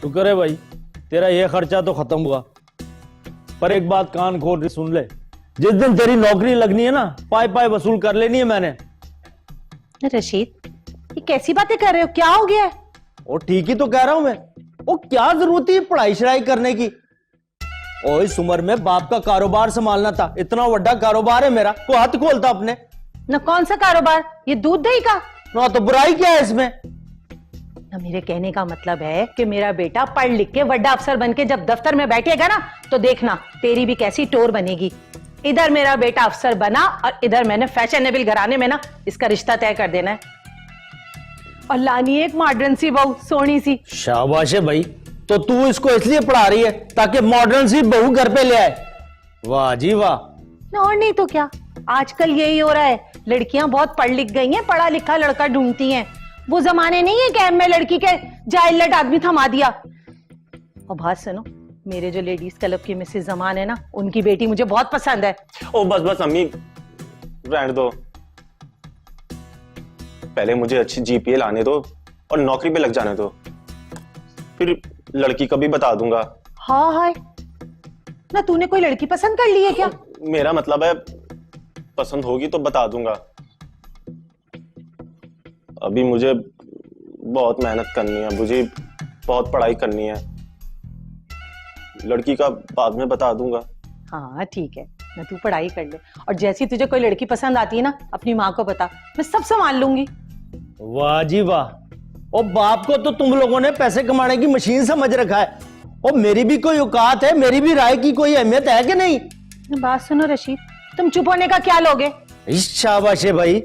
शुक्र है भाई, तेरा ये खर्चा तो खत्म हुआ। पर एक बात कान खोल के सुन ले, जिस दिन तेरी नौकरी लगनी है ना, पाई पाई वसूल कर लेनी है मैंने। रशीद, ये कैसी बातें कर रहे हो? क्या हो गया है? और ठीक ही तो कह रहा हूं मैं। वो क्या जरूरत है पढ़ाई शढ़ाई करने की? और इस उम्र में बाप का कारोबार संभालना था, इतना बड़ा कारोबार है मेरा, को हाथ खोलता अपने। ना कौन सा कारोबार? ये दूध दही का? ना तो बुराई क्या है इसमें? ना मेरे कहने का मतलब है कि मेरा बेटा पढ़ लिख के बड़ा अफसर बन के जब दफ्तर में बैठेगा ना, तो देखना तेरी भी कैसी टोर बनेगी। इधर मेरा बेटा अफसर बना और इधर मैंने फैशनेबल घराने में ना इसका रिश्ता तय कर देना है। और लानी है एक मॉडर्न सी बहू, सोनी सी। शाबाश है भाई। तो तू इसको इसलिए पढ़ा रही है ताकि मॉडर्न सी बहू घर पे ले आए? वाह जी वाह। और नहीं तो क्या, आजकल यही हो रहा है। लड़कियां बहुत पढ़ लिख गई हैं, पढ़ा लिखा लड़का ढूंढती हैं। वो जमाने नहीं है कैब में लड़की के जाइलट आदमी थमा दिया। और बात सुनो, मेरे जो लेडीज क्लब की मिसेस जमान है ना, उनकी बेटी मुझे बहुत पसंद है। ओ बस बस अम्मी, रहने दो। पहले मुझे अच्छी जीपीए लाने दो और नौकरी पे लग जाने दो, फिर लड़की का भी बता दूंगा। हाँ हाय ना, तूने कोई लड़की पसंद कर ली है क्या? मेरा मतलब है पसंद होगी तो बता दूंगा। अभी मुझे बहुत मेहनत करनी है, मुझे बहुत पढ़ाई करनी है। लड़की का बाद में बता दूंगा। हाँ ठीक है ना, तू पढ़ाई कर ले और जैसी तुझे कोई लड़की पसंद आती है ना, अपनी माँ को बता, मैं सब संभाल लूंगी। वाह जी वाह। और बाप को तो तुम लोगों ने पैसे कमाने की मशीन समझ रखा है। और मेरी भी कोई औकात है, मेरी भी राय की कोई अहमियत है कि नहीं? बात सुनो रशीद, तुम चुप होने का क्या लोगे? शाबाश है भाई।